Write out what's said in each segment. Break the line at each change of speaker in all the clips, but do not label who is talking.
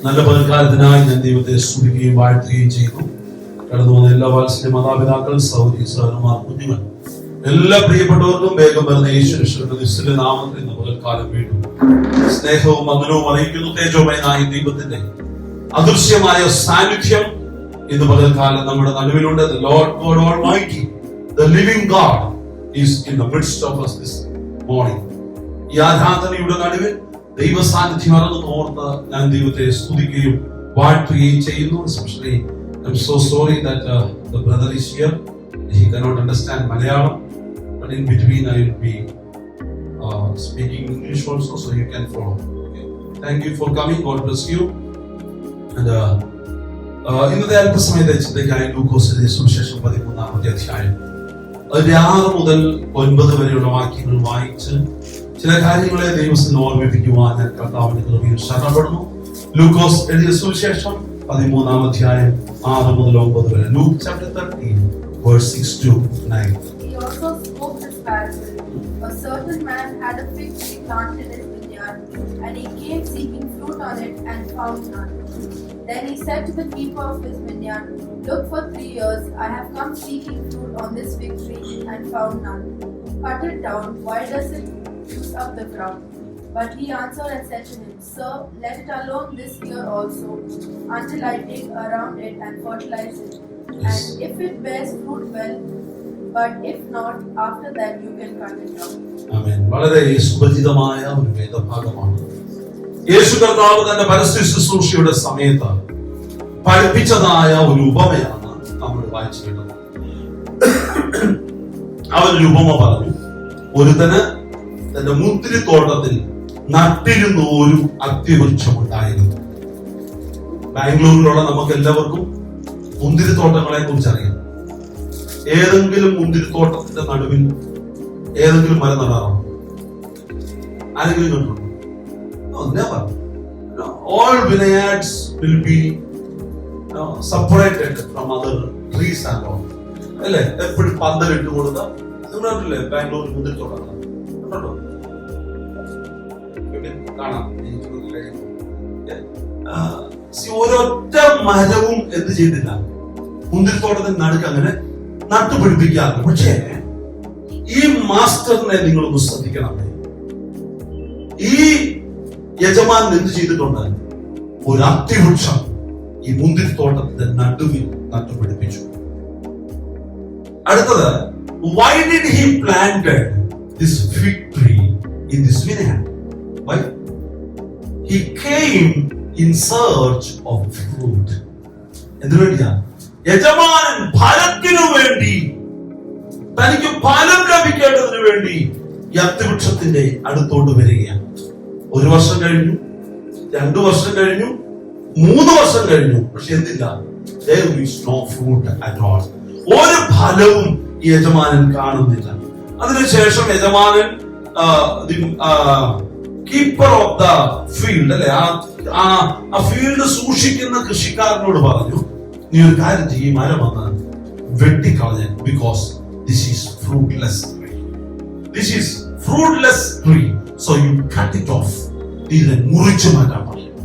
നല്ല പകൽക്കാലത്തിനായി ഞാൻ ദൈവത്തെ സ്തുതിക്കുകയും വാഴ്ത്തുകയും ചെയ്യുന്നു. കടന്നു വന്ന എല്ലാ വാത്സല്യ മാതാപിതാക്കൾ, സഹോദരി സഹോദരന്മാർ, കുഞ്ഞുങ്ങൾ, എല്ലാ പ്രിയപ്പെട്ടവർക്കും വേഗം വരുന്ന യേശുവിന്റെ നിശ്ചല നാമത്തിൽ ഇന്ന് പകൽക്കാലം വീണ്ടും സ്നേഹവും മധുരവും അറിയിക്കുന്നു. തേജോമയനായ ദൈവത്തിന്റെ അദൃശ്യമായ സാന്നിധ്യം ഇന്ന് പകൽക്കാലം നമ്മുടെ നടുവിലുണ്ട്. The Lord God Almighty, the living God is in the midst of us this morning. ഈ ആരാധനയുടെ നടുവിൽ ദൈവ സാന്നിധ്യം അറിഞ്ഞു ഓർത്ത് ഞാൻ ദൈവത്തെ സ്തുതിക്കുകയും വാഴ്ത്തുകയും ചെയ്യുന്നു. Especially I'm so sorry that the brother is here. He cannot understand Malayalam, but in between I will be speaking English also, so you can follow. Okay. Thank you for coming. God bless you. And ഇന്നത്തെ അല്പസമയത്തെ ചിന്തയ്ക്കായി ലൂക്കോസിന്റെ സുവിശേഷം 13-ാമത്തെ അധ്യായം 6 മുതൽ 9 വരെയുള്ള വാക്യങ്ങൾ വായിച്ച് ചില കാര്യങ്ങളെ ദൈവത്തിന് ഓർമ്മിപ്പിക്കുവാൻ ഞാൻ കർത്താവിന്റെ കൃപയിൽ ശരണപ്പെടുന്നു. ലൂക്കോസ് എഴുതിയ സുവിശേഷം 13-ാം അധ്യായം 6 മുതൽ 9 വരെ. Luke chapter 13 verse 6 to 9.
He also spoke this parable. A certain man had a fig tree planted in his vineyard, and he came seeking fruit on it and found none. Then he said to the keeper of his vineyard, "Look, for 3 years I have come seeking fruit on this fig tree and found none. Cut it down. Why does it use up the ground?" But he answered and said to him, "Sir, let it alone this year also, until I dig around it and fertilize it. And if it bears fruit, well, but if not, after that you can cut it down."
ആമേൻ. വളരെ സുപരിചിതമായ ഒരു വേദഭാഗമാണ്. യേശു കർത്താവ് തന്റെ പരസ്യ ശുശ്രൂഷയുടെ സമയത്ത് പഠിപ്പിച്ചതായ ഒരു ഉപമയാണ് നമ്മൾ വായിച്ചു കേട്ടത്. അവൻ ഒരു ഉപമ പറഞ്ഞു. ഒരുത്തന് തന്റെ മുന്തിരിത്തോട്ടത്തിൽ നട്ടിരുന്ന ഒരു അത്തിവൃക്ഷം ഉണ്ടായിരുന്നു. ബാംഗ്ലൂരിലുള്ള നമുക്ക് എല്ലാവർക്കും മുന്തിരിത്തോട്ടങ്ങളെ കുറിച്ച് അറിയാം. ഏതെങ്കിലും മുന്തിരിത്തോട്ടത്തിന്റെ നടുവിൽ ഏതെങ്കിലും മരം നടാറാണോ? ആരെങ്കിലും കണ്ടിട്ടുണ്ടോ? No, never. No, all vineyards will be separated from other trees and all. അല്ലേ? എപ്പോഴും പന്തലിട്ട് കൊടുത്ത നിങ്ങൾ കണ്ടില്ലേ ബാംഗ്ലൂരിൽ മുന്തിരിത്തോട്ടം കണ്ടോ? കാണാം. ഒരൊറ്റ മരവും എന്ത് ചെയ്തില്ല, മുന്തിരിത്തോട്ടത്തിന് നടുക്ക് അങ്ങനെ നട്ടുപിടിപ്പിക്കാറില്ല. പക്ഷേ ഈ മാസ്റ്ററിനെ നിങ്ങളൊന്ന് ശ്രദ്ധിക്കണം. ഈ യജമാനൻ എന്ത് ചെയ്തിട്ടുണ്ട്? ഒരു അത്തിവൃക്ഷം ഈ മുന്തിരിത്തോട്ടത്തിന്റെ നടുവിൽ നട്ടുപിടിപ്പിച്ചു. അടുത്തത്, why did he planted this fig tree in this vineyard? Why? He came in search of fruit. എന്തിനു വേണ്ടിയാ? യജമാനൻ ഫലത്തിനു വേണ്ടി, തനിക്ക് ഫലം ലഭിക്കേണ്ടതിനു വേണ്ടി ഈ അത്തിവൃക്ഷത്തിന്റെ അടുത്തോട്ട് വരികയാണ്. 1 വർഷം കഴിഞ്ഞു, 2 വർഷം കഴിഞ്ഞു, 3 വർഷം കഴിഞ്ഞു. പക്ഷെ എന്തില്ല? There is no fruit at all. ഒരു ഫലവും ഈ യജമാനൻ കാണുന്നില്ല. അതിനുശേഷം യജമാനൻ കീപ്പർ ഓഫ് ദ ഫീൽഡ്, അല്ലെ, ആ ഫീൽഡ് സൂക്ഷിക്കുന്ന കൃഷിക്കാരനോട് പറഞ്ഞു, നീ ഒരു കാര്യം ചെയ്യും, മരം വന്ന് വെട്ടിക്കളഞ്ഞ, because this is fruitless tree. This is fruitless tree, so you cut it off. ഇതിനെ മുറിച്ചു മാറ്റാൻ പറയും.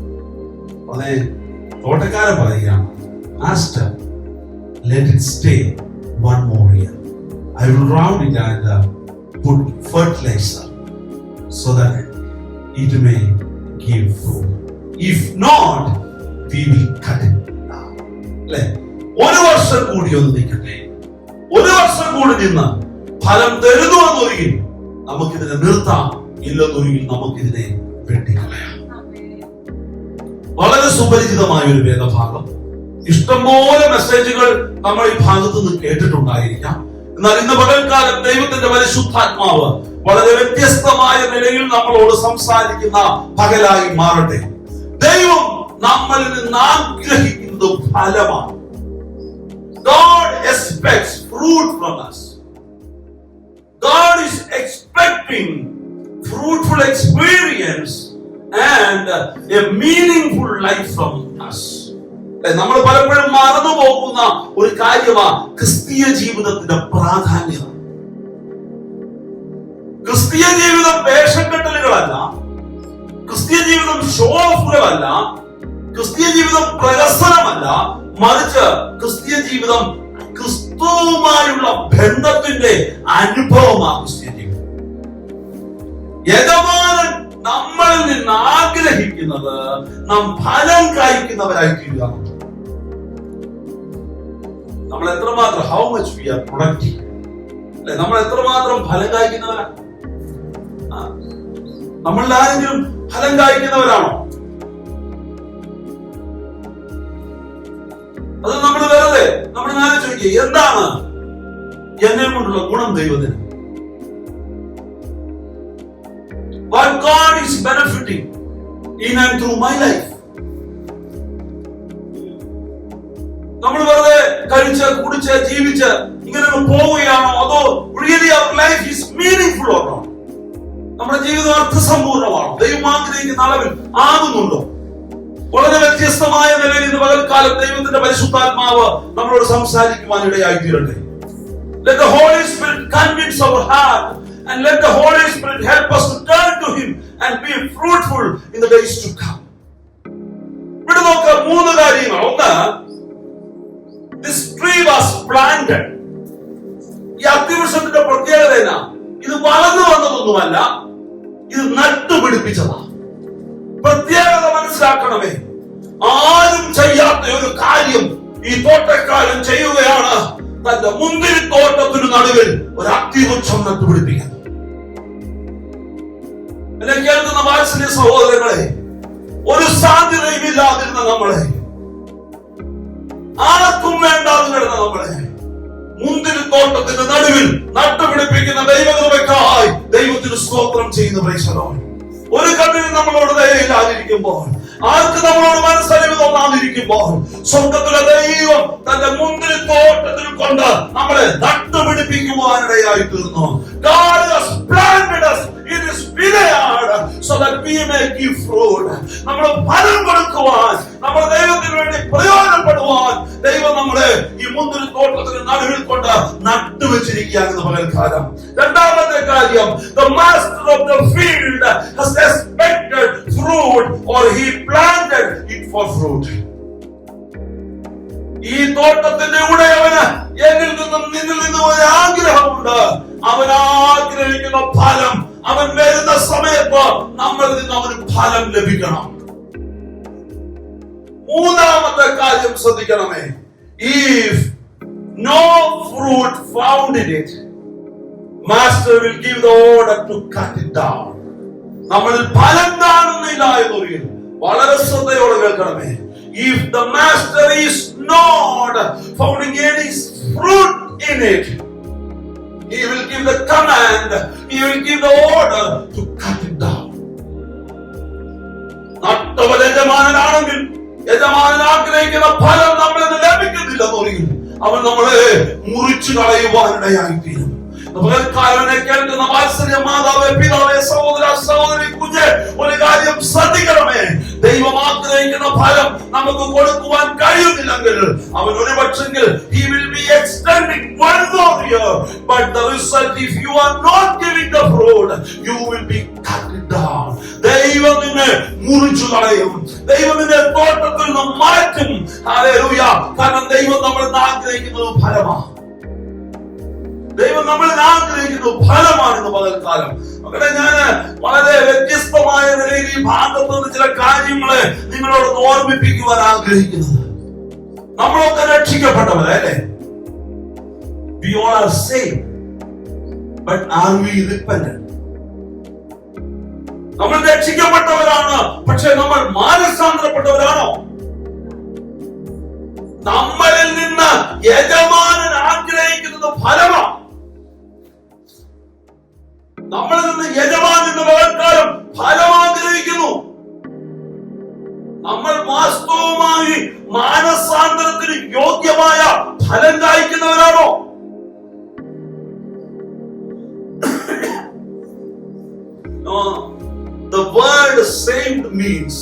അതെ, തോട്ടക്കാരൻ പറയുകയാണ്, master, let it stay 1 more year. I will round it and put fertilizer so that it may give fruit. If not, we will cut it down. അല്ലേ? 1 വർഷം കൂടി ഒന്ന് നിൽക്കട്ടെ. 1 വർഷം കൂടി നിന്ന് ഫലം തരുന്നു എന്നൊരിക്കൽ നമുക്കിതിനെ നിർത്താം, ഇല്ലെന്നൊരിക്കൽ നമുക്കിതിനെ വെട്ടിക്കളയാം. വളരെ സുപരിചിതമായ ഒരു വേദഭാഗം. ഇഷ്ടംപോലെ മെസ്സേജുകൾ നമ്മൾ ഈ ഭാഗത്ത് നിന്ന് കേട്ടിട്ടുണ്ടായിരിക്കാം. എന്നാൽ ഇന്ന് പകൽക്കാലം ദൈവത്തിന്റെ പരിശുദ്ധാത്മാവ് വളരെ വ്യത്യസ്തമായ നിലയിൽ നമ്മളോട് സംസാരിക്കുന്ന പകലായി മാറട്ടെ. ദൈവം നമ്മളിൽ നിന്ന് ആഗ്രഹിക്കുന്നത് ഫലമാണ്. God expects fruit from us. God is expecting fruitful experience and a meaningful life from us. നമ്മൾ പലപ്പോഴും മറന്നു പോകുന്ന ഒരു കാര്യമാണ് ക്രിസ്തീയ ജീവിതത്തിന്റെ പ്രാധാന്യം. ക്രിസ്തീയ ജീവിതം വേഷക്കെട്ടലുകളല്ല, ക്രിസ്തീയ ജീവിതം ഷോ ഓഫുകളല്ല, ക്രിസ്തീയ ജീവിതം പ്രഹസനമല്ല, മറിച്ച് ക്രിസ്തീയ ജീവിതം ക്രിസ്തുവുമായുള്ള ബന്ധത്തിന്റെ അനുഭവമാണ്. ക്രിസ്തീയ ജീവിതം യജമാനൻ നമ്മളിൽ നിന്ന് ആഗ്രഹിക്കുന്നത് നാം ഫലം കായ്ക്കുന്നവരായി തീരുക. നമ്മൾ എത്രമാത്രം, how much we are productive, അല്ലെ? നമ്മൾ എത്രമാത്രം ഫലം കായ്ക്കുന്നവരാണ്? നമ്മളിൽ ആരെങ്കിലും ഫലം കായ്ക്കുന്നവരാണോ? അത് നമ്മൾ വെറുതെ നമ്മൾ ആലോചിക്കുക, എന്താണ് എന്നെ കൊണ്ടുള്ള ഗുണം ദൈവത്തിന്? What God is benefiting in and through my life. നമ്മൾ വെറുതെ കഴിച്ച് കുടിച്ച് ജീവിച്ച് ഇങ്ങനെ പോവുകയാണോ, അതോ really our life is meaningful or not? നമ്മുടെ ജീവിതം അർത്ഥസമ്പൂർണ്ണമാണോ? ദൈവം ആഗ്രഹിക്കുന്ന അളവിൽ ആകുന്നുണ്ടോ? വളരെ വ്യത്യസ്തമായ നിലയിൽ ഇന്ന് പകൽക്കാലം ദൈവത്തിന്റെ പരിശുദ്ധാത്മാവ് നമ്മളോട് സംസാരിക്കുവാൻ ഇടയായി തീരട്ടെ. Let the Holy Spirit convince our heart and let the Holy Spirit help us to turn to Him and be fruitful in the days to come. ഇവിടെ നോക്ക, മൂന്ന് കാര്യങ്ങൾ. ഒന്ന്, this tree was planted. ഈ അത്തിവൃക്ഷത്തിന്റെ പ്രത്യേകത എന്നാ? ഇത് വളർന്നു വന്നതൊന്നുമല്ല, ഇത് നട്ടുപിടിപ്പിച്ചതാ. പ്രത്യേകത മനസ്സിലാക്കണമേ. ആരും ചെയ്യാത്ത ഒരു കാര്യം ഈ തോട്ടക്കാരൻ ചെയ്യുകയാണ്. തന്റെ മുന്തിരിത്തോട്ടത്തിന് നടുവിൽ ഒരു അത്തിവൃക്ഷം നട്ടുപിടിപ്പിക്കുന്നു. എന്നെ കേൾക്കുന്ന വാത്സല്യ സഹോദരങ്ങളെ, ഒരു സാധ്യതയുമില്ലാതിരുന്ന നമ്മളെ, ആർക്കും വേണ്ടാതെ കിടന്ന നമ്മളെ മുന്തിരിത്തോട്ടത്തിന്റെ നടുവിൽ നട്ടുപിടിപ്പിക്കുന്ന ദൈവകൃപയ്ക്കായി ദൈവത്തിന് സ്തോത്രം ചെയ്യുന്ന പ്രേക്ഷകരാണ്. ഒരു കണ്ണിന് നമ്മളോട് ദയയില്ലാതിരിക്കുമ്പോൾ, ആർക്ക് നമ്മളോട് മനസ്സലിവ് തോന്നാതിരിക്കുമ്പോൾ, സ്വർഗത്തിലെ ദൈവം തന്റെ മുന്തിരിത്തോട്ടത്തിൽ കൊണ്ട് നമ്മളെ നട്ടുപിടിപ്പിക്കുവാനിടയായി തീർന്നു. God has planted us in His vineyard so that we may give fruit. നമ്മൾ ഫലം കൊടുക്കുവാൻ, നമ്മൾ ദൈവത്തിന് വേണ്ടി പ്രയോജനപ്പെടുവാൻ ദൈവം നമ്മളെ ഈ മുന്തിരിത്തോട്ടത്തിന് നടുവിൽ കൊണ്ട് നട്ടുവെച്ചിരിക്കുകയാണെന്ന് പകൽക്കാലം. രണ്ടാമത്തെ കാര്യം, the master of the field has expected fruit or he planted it for fruit. ഈ തോട്ടത്തിന്റെ ഉടയവന് എന്നിൽ നിന്നും നിന്നിൽ നിന്നും ഒരു ആഗ്രഹമുണ്ട്. അവൻ ആഗ്രഹിക്കുന്ന ഫലം, അവൻ വരുന്ന സമയത്ത് നമ്മളിൽ നിന്ന് അവന് ഫലം ലഭിക്കണം. മൂന്നാമത്തെ കാര്യം ശ്രദ്ധിക്കണമേ, if no fruit found in it, master will give the order to cut it down. നമ്മളിൽ ഫലം കാണുന്നില്ല എന്നൊരു വളരെ ശ്രദ്ധയോടെ കേൾക്കണമേ. If the master is not finding any fruit in it, he will give the command, he will give the order to cut it down. നട്ടവൻ യജമാനനാണെങ്കിൽ യജമാനൻ ആഗ്രഹിക്കുന്ന ഫലം നമ്മളിൽ നിന്ന് ലഭിക്കുന്നില്ല എന്നറിയും, അവൻ നമ്മളെ മുറിച്ചു കളയുവാനിടയായിത്തീരും. കേൾക്കുന്ന വാത്സല്യ മാതാവേ, പിതാവേ, സഹോദര സഹോദരി, കുഞ്ഞ്, ഒരു കാര്യം ശ്രദ്ധിക്കണമേ. ദൈവം ആഗ്രഹിക്കുന്ന ഫലം നമുക്ക് കൊടുക്കുവാൻ കഴിയുന്നില്ലെങ്കിൽ അവൻ ഒരുപക്ഷെങ്കിൽ he will be extending one more year, but the result, if you are not giving the fruit, you will be cut down. ദൈവം നിന്നെ മുറിച്ചു കളയും, ദൈവം നിന്നെ തോട്ടത്തിൽ നിന്ന് മാറ്റും. ഹല്ലേലൂയ. കാരണം ദൈവം നമ്മൾ ആഗ്രഹിക്കുന്നത് ഫലമാണ്. ദൈവം നമ്മൾ ആഗ്രഹിക്കുന്നു ഫലമാണെന്ന് പകൽക്കാലം. മക്കളെ, ഞാൻ വളരെ വ്യത്യസ്തമായ നിലയിൽ ഈ ഭാഗത്ത് നിന്ന് ചില കാര്യങ്ങളെ നിങ്ങളോട് ഓർമ്മിപ്പിക്കുവാൻ ആഗ്രഹിക്കുന്നത്. നമ്മളൊക്കെ രക്ഷിക്കപ്പെട്ടവരെ, അല്ലേ? We all are saved, but are we repentant? നമ്മൾ രക്ഷിക്കപ്പെട്ടവരാണ്, പക്ഷെ നമ്മൾ മാനസാന്തരപ്പെട്ടവരാണോ? നമ്മളിൽ നിന്ന് യജമാനൻ ആഗ്രഹിക്കുന്നത് ഫലമാണ്. നമ്മളിൽ നിന്ന് യജമാനൻ എന്ന പകൽക്കാലം ഫലം ആഗ്രഹിക്കുന്നു. നമ്മൾ വാസ്തവമായി മാനസാന്തരത്തിന് യോഗ്യമായ ഫലം കായ്ക്കുന്നവരാണോ? No, the word saved means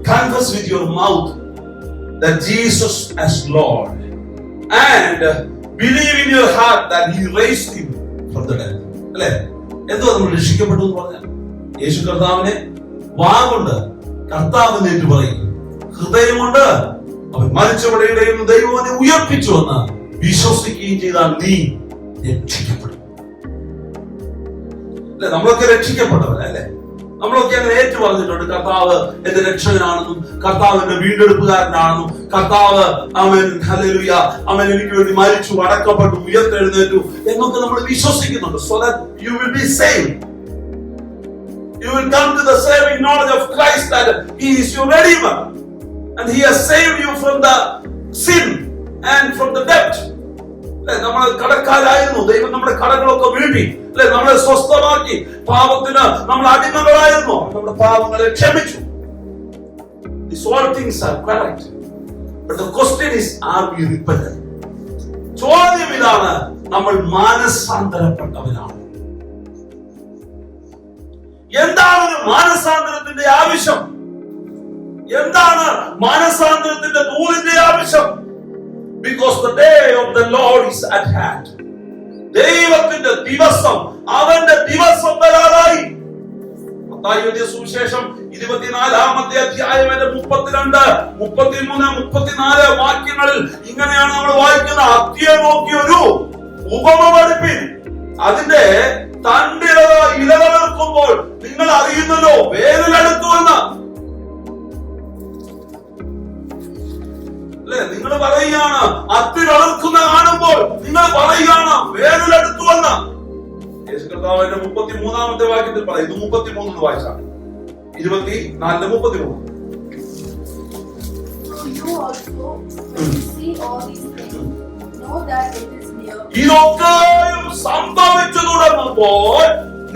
confess with your mouth that Jesus as Lord and believe in your heart that He raised Him from the dead. അല്ലേ? എന്തോ നമ്മൾ രക്ഷിക്കപ്പെട്ടു എന്ന് പറഞ്ഞാൽ യേശു കർത്താവിനെ വാ കൊണ്ട് കർത്താവ് ഏറ്റു പറയും. ഹൃദയമുണ്ട് അവൻ മരിച്ചവരുടെ ഇടയിൽ നിന്ന് ദൈവം അവനെ ഉയർപ്പിച്ചു എന്ന് വിശ്വസിക്കുകയും ചെയ്താൽ നീ രക്ഷിക്കപ്പെടും. അല്ലെ, നമ്മളൊക്കെ രക്ഷിക്കപ്പെട്ടവരല്ലേ? നമ്മളൊക്കെ അങ്ങനെ ഏറ്റു പറഞ്ഞിട്ടുണ്ട്, കർത്താവ് എന്റെ രക്ഷകനാണെന്നും കർത്താവ് എന്റെ വീണ്ടെടുപ്പുകാരനാണെന്നും കർത്താവ് അവൻ ഹല്ലേലൂയ അവൻ എനിക്ക് വേണ്ടി മരിച്ചു, അടക്കപ്പെട്ടു, ഉയർത്തെഴുന്നേറ്റു എന്നൊക്കെ നമ്മൾ വിശ്വസിക്കുന്നുണ്ട്. So that you will be saved. You will come to the saving knowledge of Christ that He is your Redeemer and He has saved you from the sin and from the debt. നമ്മൾ കടക്കാരായിരുന്നു, ദൈവം നമ്മുടെ കടങ്ങളൊക്കെ വീട്ടി, അല്ലെ, നമ്മളെ സ്വസ്ഥമാക്കി. പാപത്തിന് നമ്മൾ അടിമകളായിരുന്നു, നമ്മുടെ പാപങ്ങളെ ക്ഷമിച്ചു. These all things are correct, but the question is, are we repentant? ചോദ്യം ഇതാണ്, നമ്മൾ മാനസാന്തരപ്പെട്ടവരാണ്. എന്താണ് ഒരു മാനസാന്തരത്തിന്റെ ആവശ്യം? എന്താണ് മാനസാന്തരത്തിന്റെ ദൂതിന്റെ ആവശ്യം? Because the day of the Lord is at hand. ദൈവത്തിന്റെ ദിവസം, അവന്റെ ദിവസം വരാറായി. മത്തായി എഴുതിയ സുവിശേഷം 24-ാമത്തെ അധ്യായം 32, 33, 34 വാക്യങ്ങളിൽ ഇങ്ങനെയാണ് നമ്മൾ വായിക്കുന്നത്. അത്തിയെ നോക്കി ഒരു ഉപമ പഠിപ്പിൻ, അതിന്റെ തണ്ടില ഇലകളെടുക്കുമ്പോൾ നിങ്ങൾ അറിയുന്നല്ലോ വേനലെടുത്തുവെന്ന്. അല്ലെ, നിങ്ങൾ പറയുകയാണ് അത്തി വളർക്കുന്ന കാണുമ്പോൾ നിങ്ങൾ പറയുകയാണ് വേനലെടുത്തുവെന്ന്. യേശു കർത്താവിന്റെ 33-ാമത്തെ വാക്യത്തിൽ പറയും. ഇത് 33 വായിച്ചാണ്, 24-33. ഇതൊക്കെയും സംഭവിച്ചു തുടങ്ങുമ്പോൾ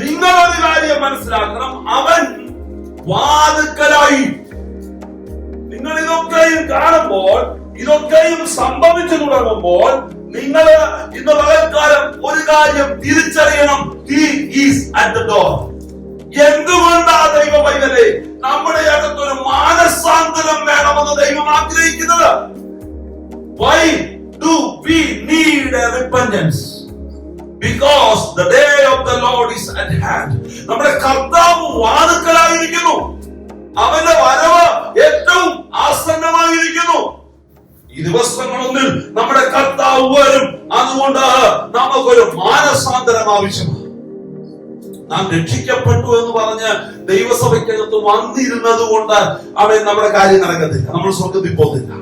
നിങ്ങളൊരു കാര്യം മനസ്സിലാക്കണം, അവൻ വാതിൽക്കലായി. നിങ്ങൾ ഇതൊക്കെയും കാണുമ്പോൾ, ഇതൊക്കെയും സംഭവിച്ചു തുടങ്ങുമ്പോൾ നിങ്ങൾ ഇന്ന് പകൽക്കാലം ഒരു കാര്യം തിരിച്ചറിയണം, He is at the door. എന്തുകൊണ്ടാ ദൈവ പൈതലേ നമ്മുടെ അകത്തൊരു മാനസാന്തരം വേണമെന്ന് ദൈവം ആഗ്രഹിക്കുന്നത്? Why do we need a repentance? Because the day of the Lord is at hand. നമ്മുടെ കർത്താവ് വാതിൽക്കലായിരിക്കുന്നു, അവന്റെ വരവ് ഏറ്റവും ആസന്നമായിരിക്കുന്നു. ഈ ദിവസങ്ങളൊന്നിൽ നമ്മുടെ കർത്താവ് വരും. അതുകൊണ്ട് നമുക്കൊരു മാനസാന്തരം ആവശ്യമാണ്. നാം രക്ഷിക്കപ്പെട്ടു എന്ന് പറഞ്ഞ് ദൈവസഭയ്ക്കകത്ത് വന്നിരുന്നത് കൊണ്ട് അവൻ നമ്മുടെ കാര്യം നടക്കത്തില്ല, നമ്മൾ സ്വർഗ്ഗത്തിൽ പോകുന്നില്ല.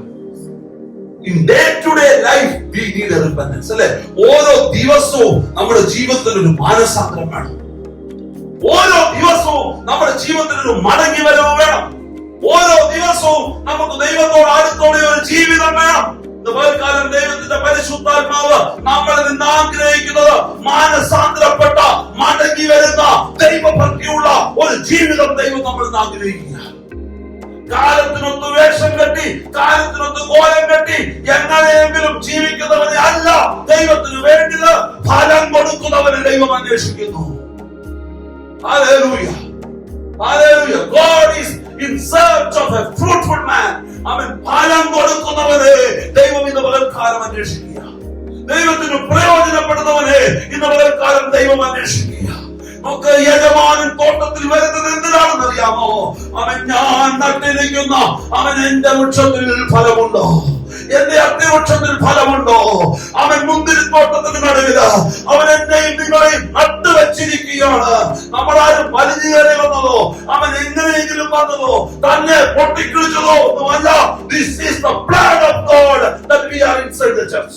In day-to-day life we need a repentance. അല്ലെ, ഓരോ ദിവസവും നമ്മുടെ ജീവിതത്തിൽ ഒരു മാനസാന്തരം വേണം. ഓരോ ദിവസവും നമ്മുടെ ജീവിതത്തിൽ ഒരു മടങ്ങി വരവ് വേണം. ഓരോ ദിവസവും നമുക്ക് ദൈവത്തോട് അടുത്തോടെ ഒരു ജീവിതം വേണം. കാലം ദൈവത്തിന്റെ പരിശുദ്ധാത്മാവ് നമ്മളിൽ നിന്ന് ആഗ്രഹിക്കുന്നത് മാനസാന്തരപ്പെട്ട, മടങ്ങി വരുന്ന, ദൈവഭക്തിയുള്ള ഒരു ജീവിതം ദൈവം നമ്മളിൽ നിന്ന് ആഗ്രഹിക്കുക. കാലത്തിനൊത്ത് വേഷം കെട്ടി, കാലത്തിനൊത്ത് കോലം കെട്ടി എങ്ങനെയെങ്കിലും ജീവിക്കുന്നവനെ അല്ല ദൈവത്തിന് വേണ്ടത്. ഫലം കൊടുക്കുന്നവനെ ദൈവം അന്വേഷിക്കുന്നു. Hallelujah. Hallelujah. God is in search of a fruitful man. അവൻ ഫലം കൊടുക്കുന്നവനെ ദൈവം ഇന്ന് പകൽക്കാലം അന്വേഷിക്കുക. ദൈവത്തിന് പ്രയോജനപ്പെടുന്നവനെ ഇന്ന് പകൽക്കാലം ദൈവം അന്വേഷിക്കുക. നമുക്ക് യജമാനൻ തോട്ടത്തിൽ വരുന്നത് എന്തിനാണെന്ന് അറിയാമോ? അവൻ ഞാൻ നട്ടിരിക്കുന്ന അവൻ എന്റെ വൃക്ഷത്തിൽ ഫലമുണ്ടോ, എന്റെ അത്തിവൃക്ഷത്തിൽ ഫലമുണ്ടോ? അവൻ മുന്തിരിത്തോട്ടത്തിന് നടുവില് അവൻ എന്നെയും നിങ്ങളെയും നട്ടുവച്ചിരിക്കുകയാണ്. നമ്മളാരും വലിഞ്ഞേറി വന്നതോ അവൻ എങ്ങനെയെങ്കിലും വന്നതോ തന്നെ പൊട്ടിക്കിളിച്ചതോ ഒന്നുമല്ല. This is the plan of God that we are inside the church.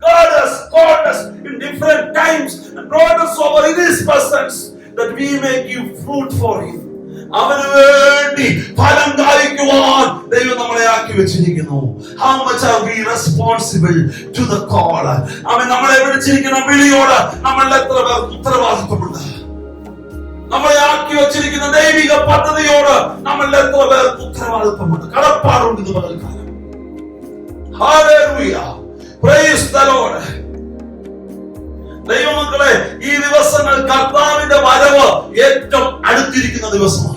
God has called us in different times and brought us over in His presence that we may give fruit for Him. അവന് വേണ്ടി ഫലം കായ്ക്കുവാൻ ദൈവം നമ്മളെ ആക്കി വെച്ചിരിക്കുന്നു. How much are we responsible to the call? അവൻ നമ്മളെ വിളിച്ചിരിക്കുന്ന വിളിയോട് നമ്മൾ എത്ര പേർ ഉത്തരവാദിത്വമുണ്ട്? നമ്മളെ ആക്കി വെച്ചിരിക്കുന്ന ദൈവിക പദ്ധതിയോട് നമ്മൾ എത്ര പേർ ഉത്തരവാദിത്വമുണ്ട്, കടപ്പാടുണ്ട് എന്ന് പകൽക്കാലം? Hallelujah. Praise the Lord. ദൈവമക്കളെ, ഈ ദിവസങ്ങൾ കർത്താവിന്റെ വരവ് ഏറ്റവും അടുത്തിരിക്കുന്ന ദിവസമാണ്.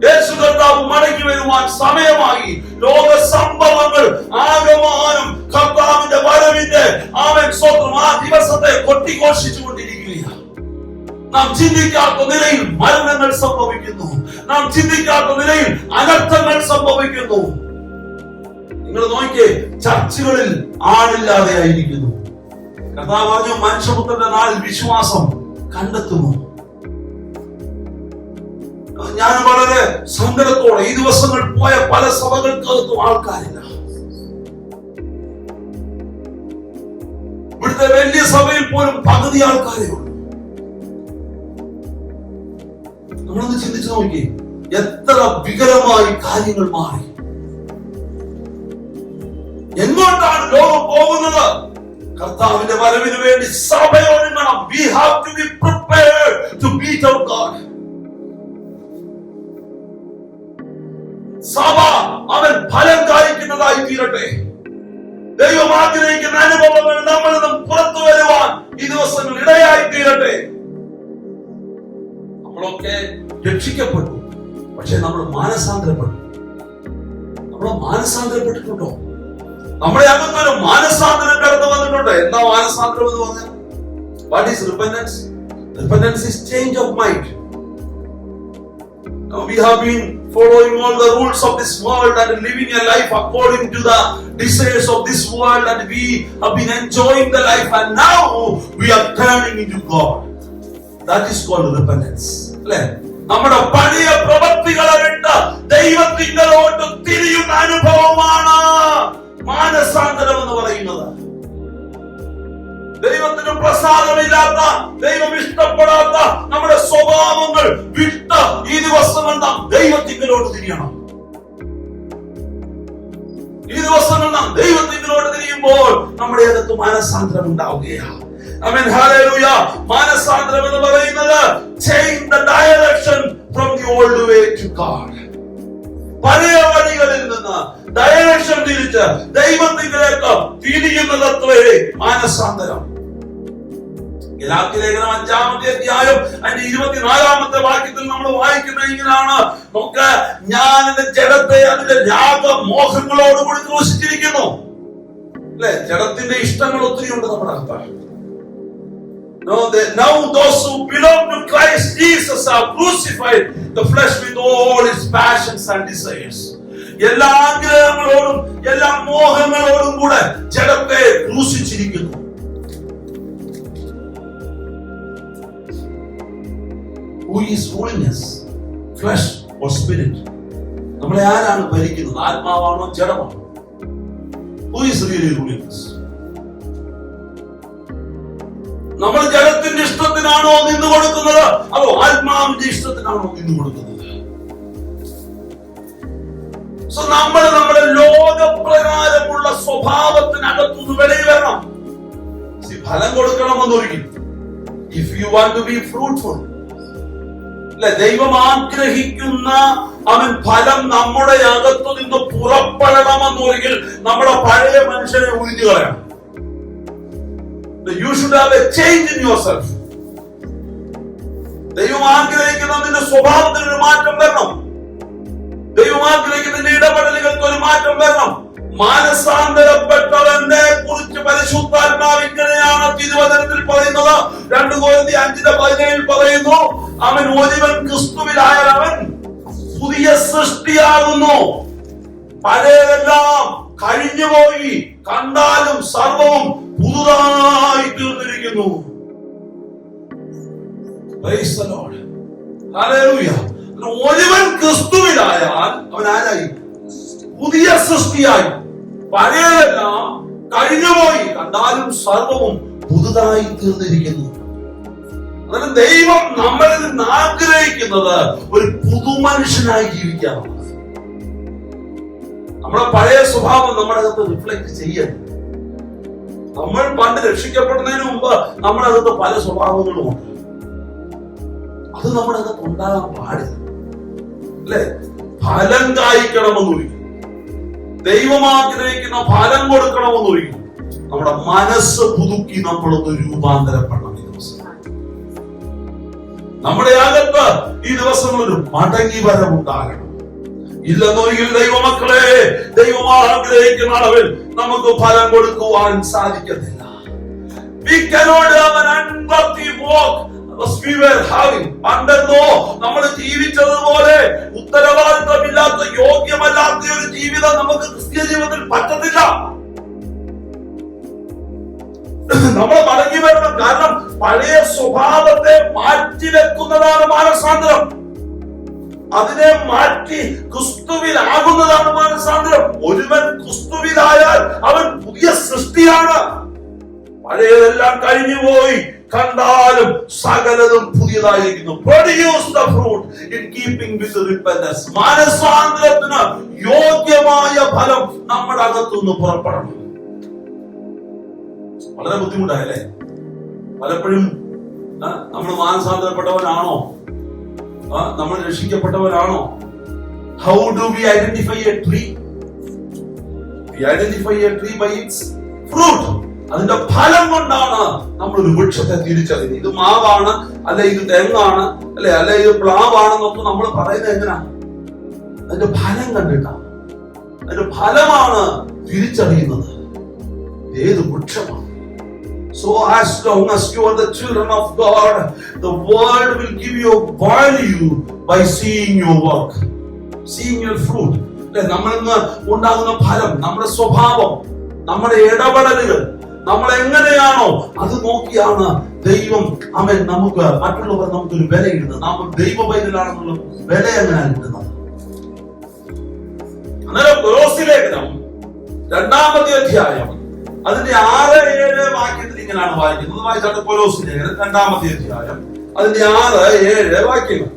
യേശു കർത്താവ് മടങ്ങി വരുവാൻ സമയമായി. ലോക സംഭവങ്ങൾ ആകമാനം കർത്താവിന്റെ വരവിന്റെ അവൻ സ്വന്തം ആ ദിവസത്തെ കൊട്ടിഘോഷിച്ചുകൊണ്ടിരിക്കുകയാണ്. നാം ചിന്തിക്കാത്ത നിലയിൽ മരണങ്ങൾ സംഭവിക്കുന്നു. നാം ചിന്തിക്കാത്ത നിലയിൽ അനർത്ഥങ്ങൾ സംഭവിക്കുന്നു. നിങ്ങൾ നോക്കിയേ, ചർച്ചുകളിൽ ആളില്ലാതെ ആയിരിക്കുന്നു. കർത്താവ് പറഞ്ഞു, മനുഷ്യപുത്രന്റെ നാളിൽ വിശ്വാസം കണ്ടെത്തുമോ? ഞാൻ വളരെ സങ്കടത്തോടെ ഈ ദിവസങ്ങൾ പോയ പല സഭകൾക്കകത്തും ആൾക്കാരില്ല. ഇവിടുത്തെ വലിയ സഭയിൽ പോലും പകുതി ആൾക്കാരേ ഉള്ളൂ. നമ്മളൊന്ന് ചിന്തിച്ചു നോക്കി, എത്ര വികലമായി കാര്യങ്ങൾ മാറി. എങ്ങോട്ടാണ് ലോകം പോകുന്നത്? കർത്താവിന്റെ വരവിന് വേണ്ടി സഭ ഒരുങ്ങണം. We have to be prepared to meet our God. സഭ അവൻ ഫലം കായ്ക്കുന്നതായി തീരട്ടെ. ദൈവം ആഗ്രഹിക്കുന്ന അനുഭവങ്ങൾ നമ്മളിൽ നിന്നും പുറത്തു വരുവാൻ ഈ ദിവസങ്ങൾ ഇടയായി തീരട്ടെ. നമ്മളൊക്കെ രക്ഷിക്കപ്പെട്ടു, പക്ഷെ നമ്മൾ മാനസാന്തരപ്പെട്ടു. നമ്മൾ മാനസാന്തരപ്പെട്ടിട്ടുണ്ടോ? നമ്മുടെ അകത്തൊരു മാനസാന്തരം കടന്നു വന്നിട്ടുണ്ട്. എന്താ മാനസാന്തരം എന്ന് പറഞ്ഞാൽ? What is repentance? Repentance is change of mind. We have been following all the rules of this world and living a life according to the desires of this world, and we have been enjoying the life, and now we are turning into God. That is called repentance. നമ്മുടെ പഴയ പ്രവൃത്തികളെ വിട്ട് ദൈവത്തിങ്കലോട്ട് തിരിയുന്ന അനുഭവമാണ് മാനസാന്തരം എന്ന് പറയുന്നത്. ദൈവത്തിന് പ്രസാദമില്ലാത്ത, ദൈവം ഇഷ്ടപ്പെടാത്ത നമ്മുടെ സ്വഭാവങ്ങൾ വിട്ട് ഈ ദിവസങ്ങൾ നാം ദൈവത്തിങ്കലോട്ട് തിരിയണം. ഈ ദിവസങ്ങൾ നാം ദൈവത്തിങ്കലോട്ട് തിരിയുമ്പോൾ നമ്മുടെ അകത്ത് മാനസാന്തരം ഉണ്ടാവുകയാണ്. ആമേൻ, ഹല്ലേലൂയ. മാനസാന്തരം എന്ന് പറയുന്നത് change the direction from the old way to God. പഴയ വഴികളിൽ നിന്ന് ഡയറക്ഷൻ തിരിച്ച് ദൈവത്തിലേക്ക് തിരിയുന്നതത്രേ മാനസാന്തരം. ഗലാത്യലേഖനം 5-ാമത്തെ അധ്യായം അതിന്റെ 24-ാമത്തെ വാക്യത്തിൽ നമ്മൾ വായിക്കുന്നത് ഇങ്ങനെയാണ്: നമുക്ക് ഞാൻ എന്റെ ജഡത്തെ അതിന്റെ രാഗമോഹങ്ങളോടുകൂടി ക്രൂശിച്ചിരിക്കുന്നു. അല്ലെ, ജഡത്തിന്റെ ഇഷ്ടങ്ങൾ ഒത്തിരി ഉണ്ട് നമ്മുടെ അകത്ത്. Now those who belong to Christ Jesus have crucified the flesh with all its passions and desires. എല്ലാ ആഗ്രഹങ്ങളോടും എല്ലാ മോഹങ്ങളോടും കൂടെ ജഡത്തെ ക്രൂശിച്ചിരിക്കുന്നു. Who is ruling us? Flesh or spirit? നമ്മളെ ആരാണ് ഭരിക്കുന്നത്? ആത്മാവാണോ ജഡമാണോ? Who is really ruling us? നമ്മൾ ജഡത്തിന്റെ ഇഷ്ടത്തിനാണോ നിന്നു കൊടുക്കുന്നത്, അതോ ആത്മാവിന്റെ ഇഷ്ടത്തിനാണോ നിന്നു കൊടുക്കുന്നത്? നമ്മൾ നമ്മുടെ ലോകപ്രകാരമുള്ള സ്വഭാവത്തിനകത്തുനിന്ന് വെളിയിൽ വരണം. ഫലം കൊടുക്കണമെന്നൊരിക്കൽ, if you want to be fruitful, ദൈവം ആഗ്രഹിക്കുന്ന അവൻ ഫലം നമ്മുടെ അകത്തു നിന്ന് പുറപ്പെടണമെന്നൊരിക്കൽ നമ്മുടെ പഴയ മനുഷ്യനെ ഒഴിഞ്ഞു കളയണം. You should have a change in yourself. ദൈവം ആഗ്രഹിക്കുന്ന നിന്റെ സ്വഭാവത്തിന് ഒരു മാറ്റം വരണം. ദൈവം ആഗ്രഹിക്കുന്ന ഇടപെടലുകൾക്ക് ഒരു മാറ്റം വരണം. മാനസാന്തരപ്പെട്ടവനെ കുറിച്ച് പരിശുദ്ധാത്മാവ് ഇങ്ങനെയാണ് തിരുവചനത്തിൽ പറയുന്നത്. 2 കൊരിന്ത്യർ 5:17 പറയുന്നു, അവൻ ഒരുവൻ ക്രിസ്തുവിലായാൽ അവൻ പുതിയ സൃഷ്ടിയാകുന്നു. പഴയതെല്ലാം കഴിഞ്ഞുപോയി, കണ്ടാലും സർവവും പുതുതായി തീർന്നിരിക്കുന്നു. Praise the Lord. Hallelujah. ഒരുവൻ ക്രിസ്തുവിലായാൽ അവൻ ആരായി? പുതിയ സൃഷ്ടിയായി. പഴയതെല്ലാം കഴിഞ്ഞുപോയി, കണ്ടാലും സർവവും പുതുതായി തീർന്നിരിക്കുന്നു. അതായത് ദൈവം നമ്മളിൽ നിന്ന് ആഗ്രഹിക്കുന്നത് ഒരു പുതുമനുഷ്യനായി ജീവിക്കാനാണ്. നമ്മുടെ പഴയ സ്വഭാവം നമ്മുടെ അകത്ത് റിഫ്ലക്ട് ചെയ്യണം. നമ്മൾ പണ്ട് രക്ഷിക്കപ്പെടുന്നതിന് മുമ്പ് നമ്മുടെ അകത്ത് പല സ്വഭാവങ്ങളും ഉണ്ട്. അത് നമ്മുടെ അകത്ത് ഉണ്ടാകാൻ പാടില്ല. അല്ലെ, ഫലം കായ്ക്കണമെന്നൊരിക്കും, ദൈവം ആഗ്രഹിക്കുന്ന ഫലം കൊടുക്കണമെന്നൊരിക്കും നമ്മുടെ മനസ്സ് പുതുക്കി നമ്മളൊന്ന് രൂപാന്തരപ്പെടണം. ഈ ദിവസം നമ്മുടെ അകത്ത് ഈ ദിവസങ്ങളൊരു മടങ്ങി വരവുണ്ടാകണം. ഇല്ലെന്നൊരിക്കൽ ദൈവമക്കളെ, ദൈവം ആഗ്രഹിക്കുന്ന അളവിൽ നമുക്ക് ഫലം കൊടുക്കുവാൻ സാധിക്കത്തില്ല. We cannot have an unworthy walk as we were ഇറങ്ങി വരണം. കാരണം പഴയ സ്വഭാവത്തെ മാറ്റിവെക്കുന്നതാണ് മാനസാന്തരം. അതിനെ മാറ്റി ക്രിസ്തുവിലാകുന്നതാണ് മാനസാന്തരം. ഒരുവൻ ക്രിസ്തുവിലായാൽ അവൻ പുതിയ സൃഷ്ടിയാണ്. പഴയതെല്ലാം കഴിഞ്ഞുപോയി, കണ്ടാലും സകലതും പുതിയതായിരിക്കുന്നു. Produce the fruit in keeping with the repentance. മാനസാന്തരത്തിന് യോഗ്യമായ ഫലം നമ്മുടെ അകത്തുനിന്ന് പുറപ്പെടണം. വളരെ ബുദ്ധിമുട്ടായല്ലേ? പലപ്പോഴും നമ്മൾ മാനസാന്തരപ്പെട്ടവനാണോ? നമ്മൾ രക്ഷിക്കപ്പെട്ടവനാണോ? How do we identify a tree? We identify a tree by its fruit. അതിന്റെ ഫലം കൊണ്ടാണ് നമ്മൾ ഒരു വൃക്ഷത്തെ തിരിച്ചറിയുന്നത്. ഇത് മാവാണ്, അല്ലെ ഇത് തെങ്ങാണ്, അല്ലെ ഇത് പ്ലാവാണെന്നൊക്കെ നമ്മൾ പറയുന്നത് എങ്ങനെയാണ്? അതിന്റെ ഫലം കണ്ടിട്ടാണ്. അതിന്റെ ഫലമാണ് തിരിച്ചറിയുന്നത് ഏത് വൃക്ഷമാണ്. So as long as you are the children of God, the world will give you value by seeing your work, seeing your fruit. നമ്മളിൽ നിന്ന് ഉണ്ടാകുന്ന ഫലം, നമ്മുടെ സ്വഭാവം, നമ്മുടെ ഇടപെടലുകൾ, നമ്മൾ എങ്ങനെയാണോ അത് നോക്കിയാണ് ദൈവം നമുക്ക് മറ്റുള്ളവർ നമുക്കൊരു വില ഇടുന്നത്. നാം ദൈവ പൈതലാണെന്നുള്ള വില എങ്ങനെയാണ് കിട്ടുന്നത്? അന്നേരം കൊലോസ്യ ലേഖനം 2-ാമത്തെ അധ്യായം അതിന്റെ 6-7 വാക്യത്തിൽ ഇങ്ങനെയാണ് വായിക്കുന്നത്. വായിച്ചാട്ട് കൊലോസ്യ ലേഖനം 2-ാമത്തെ അധ്യായം അതിന്റെ 6-7 വാക്യങ്ങൾ.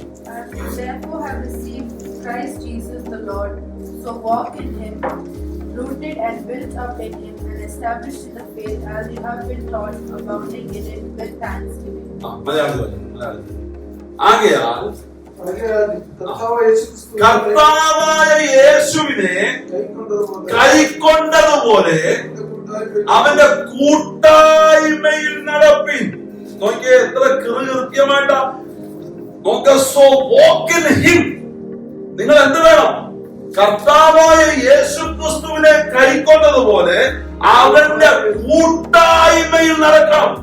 Therefore have received Christ Jesus the Lord, so walk in him, rooted and built up in him, and established in the faith as you have been taught, abounding in it with thanksgiving.
ആകയാൽ കർത്താവായ യേശുവിനെ കൈക്കൊണ്ടതുപോലെ അവന്റെ കൂട്ടായ്മയിൽ നടപ്പിൻ. നോക്കിയേ എത്ര കൃത്യമായിട്ടാ. So walk in him. നിങ്ങൾ എന്ത് വേണം? കർത്താവായ യേശു ക്രിസ്തുവിനെ കൈക്കൊണ്ടതുപോലെ അവന്റെ കൂട്ടായ്മയിൽ നടക്കണം.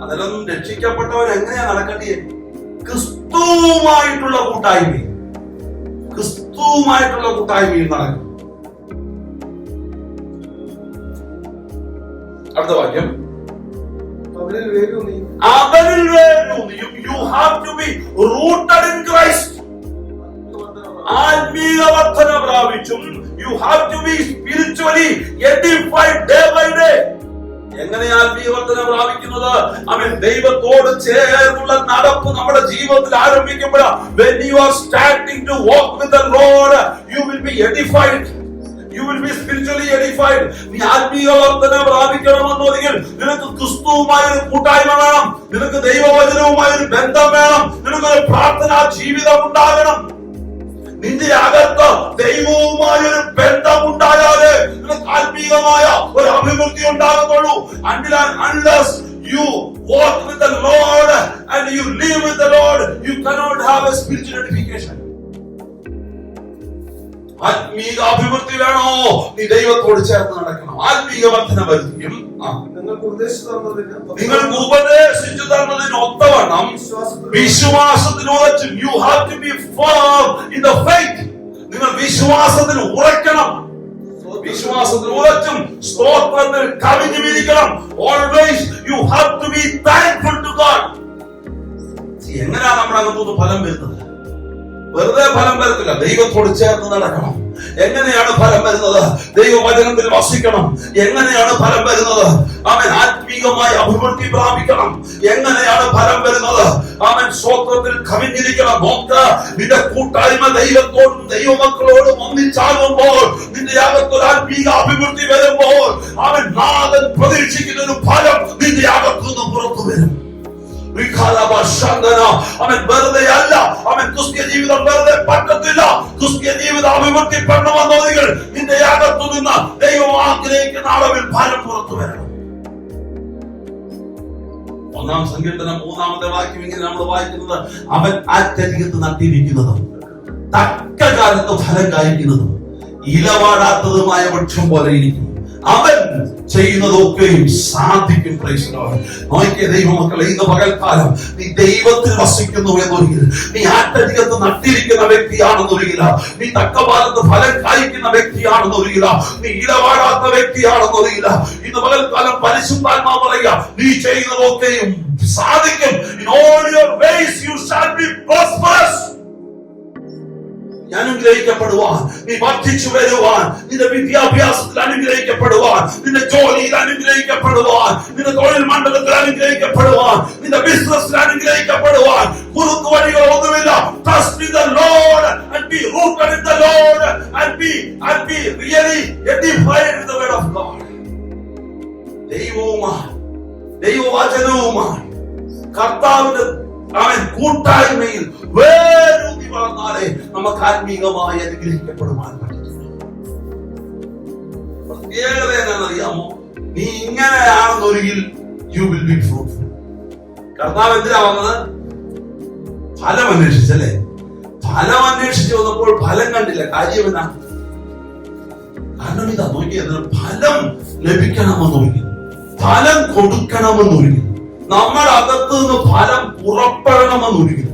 അതെല്ലാം രക്ഷിക്കപ്പെട്ടവൻ എങ്ങനെയാ നടക്കേണ്ടത്? ക്രിസ്തുവുമായിട്ടുള്ള കൂട്ടായ്മയിൽ നടക്കണം. അടുത്ത വാക്യം. അവരിൽ വേരൂന്നി. You have to be rooted in Christ. ആത്മീയ വർധന പ്രാപിച്ചും you have to be spiritually edified day by day. എങ്ങനെ ആത്മീയ വർധന പ്രാപിക്കുന്നത്? അവൻ ദൈവത്തോട് ചേർന്നുള്ള നടപ്പ് നമ്മുടെ ജീവിതത്തിൽ ആരംഭിക്കുമ്പോഴാണ്. When you are starting to walk with the Lord, you will be edified. You will be spiritually edified. നീ ആത്മീയ വർധന പ്രാപിക്കണമെന്നുണ്ടെങ്കിൽ നിനക്ക് ക്രിസ്തുവുമായ ഒരു കൂട്ടായ്മ വേണം. നിനക്ക് ദൈവവചനവുമായ ഒരു ബന്ധം വേണം. നിനക്കൊരു പ്രാർത്ഥനാ ജീവിതം ഉണ്ടാകണം. നിന്റെ അകത്ത് ദൈവവുമായ ഒരു ബന്ധം ഉണ്ടായാലേ നിനക്ക് ആത്മീയമായ ഒരു അഭിവൃദ്ധി ഉണ്ടാകത്തുള്ളൂ. Unless you walk with the Lord and you live with the Lord, you cannot have a spiritual edification. ആത്മീയ അഭിവൃദ്ധി വേണോ? നീ ദൈവത്തോട് ചേർന്ന് നടക്കണം. ആത്മീയ വർധന വരുത്തിയും നിങ്ങൾക്ക് ഉപദേശിച്ചു തന്നതിന് ഒത്തവണ്ണം വിശ്വാസത്തിൽ ഉറച്ചും. You have to be firm in the faith. നിങ്ങൾ വിശ്വാസത്തിൽ ഉറക്കണം. വിശ്വാസത്തിൽ ഉറച്ചും സ്തോത്രത്തിൽ കവിഞ്ഞു വിരിക്കണം. Always you have to be thankful to God. എങ്ങനെയാണ് നമ്മുടെ അകത്തുനിന്ന് ഫലം വരുന്നത്? വെറുതെ ഫലം വരത്തില്ല. ദൈവത്തോട് ചേർന്ന് നടക്കണം. എങ്ങനെയാണ് ഫലം വരുന്നത്? ദൈവവചനത്തിൽ വസിക്കണം. എങ്ങനെയാണ് ഫലം വരുന്നത്? അവൻ ആത്മീയമായ അഭിവൃദ്ധി പ്രാപിക്കണം. എങ്ങനെയാണ് ഫലം വരുന്നത്? അവൻ സ്വത്വത്തിൽ കവിഞ്ഞിരിക്കണം. നോക്ക്, നിന്റെ കൂട്ടായ്മ ദൈവത്തോടും ദൈവമക്കളോടും ഒന്നിച്ചാകുമ്പോൾ, നിന്റെ അകത്തൊരു ആത്മീയ അഭിവൃദ്ധി വരുമ്പോൾ, അവൻ നാഥൻ പ്രതീക്ഷിക്കുന്ന ഒരു ഫലം നിന്റെ അകത്തുനിന്ന് പുറത്തു വരും. അവൻ വെറുതെ അല്ല. അവൻ ക്രിസ്ത്യ ജീവിതം വെറുതെ പറ്റത്തില്ല. ക്രിസ്ത്യ ജീവിതം അഭിവൃദ്ധിപ്പെടണമെന്നുണ്ടെങ്കിൽ നിന്റെ അകത്തു നിന്ന് ദൈവം ആഗ്രഹിക്കുന്ന അളവിൽ ഫലം പുറത്തു വരണം. 1-ാം സങ്കീർത്തനം 3-ാമത്തെ വാക്യം ഇങ്ങനെ നമ്മൾ വായിക്കുന്നത്, അവൻ ആറ്റരികത്ത് നട്ടിരിക്കുന്നതും തക്ക കാലത്ത് ഫലം കായ്ക്കുന്നതും ഇലവാടാത്തതുമായ വൃക്ഷം പോലെ ഇരിക്കും. അവൻ ചെയ്യുന്നതൊക്കെയും സാധിക്കും. Praise the Lord. നോക്കിയ ദൈവമക്കളെ, ഇന്ന് പകൽക്കാലം നീ ദൈവത്തിൽ വസിക്കുന്നു എന്നൊരിക്കൽ, നീ ആറ്റരികത്ത് നട്ടിരിക്കുന്ന വ്യക്തിയാണെന്നൊരിക്കല, നീ തക്കപാലത്ത് ഫലം കായ്ക്കുന്ന വ്യക്തിയാണെന്നൊരിക്കല, നീ ഇടപാടാത്ത വ്യക്തിയാണെന്നൊരിക്കല, ഇന്ന് പകൽക്കാലം പരിശുദ്ധാത്മാവ് പറയുക, നീ ചെയ്യുന്നതൊക്കെയും സാധിക്കും. In all your ways you shall be prosperous. അനുഗ്രഹിക്കപ്പെടുവാൻ, നീ വർദ്ധിച്ചു വരുവാൻ, നിന്റെ വിദ്യാഭ്യാസത്തിൽ അനുഗ്രഹിക്കപ്പെടുവാൻ, നിന്റെ ജോലിയിൽ അനുഗ്രഹിക്കപ്പെടുവാൻ, നിന്റെ തൊഴിൽ മണ്ഡലത്തിൽ അനുഗ്രഹിക്കപ്പെടുവാൻ, നിന്റെ ബിസിനസ്സിൽ അനുഗ്രഹിക്കപ്പെടുവാൻ കുറുക്കു വഴികളൊന്നുമില്ല. Trust in the Lord and be rooted in the Lord and be really edified in the word of God. ദൈവവചനവുമായി കർത്താവിന്റെ അവൻ കൂട്ടായ്മയിൽ വേരൂന്നി വളർന്നാലേ നമുക്ക് ആത്മീകമായി അനുഗ്രഹിക്കപ്പെടുവാൻ പറ്റത്തുള്ളൂ. പ്രത്യേകത എന്നാണെന്നറിയാമോ? നീ ഇങ്ങനെയാണെന്നൊരിക്കൽ യു വിൽ ബി ഫ്രൂട്ട്ഫുൾ. കർത്താവ് എന്തിനാ വന്നത്? ഫലം അന്വേഷിച്ചല്ലേ? ഫലം അന്വേഷിച്ച് വന്നപ്പോൾ ഫലം കണ്ടില്ല. കാര്യം എന്നാ? കാരണം ഇതാ നോക്കിയത്, ഫലം ലഭിക്കണമെന്നൊരിക്കൽ, ഫലം കൊടുക്കണമെന്നൊരിക്കൽ, നമ്മുടെ അകത്ത് നിന്ന് ഫലം പുറപ്പെടണമെന്നൊരിക്കൽ,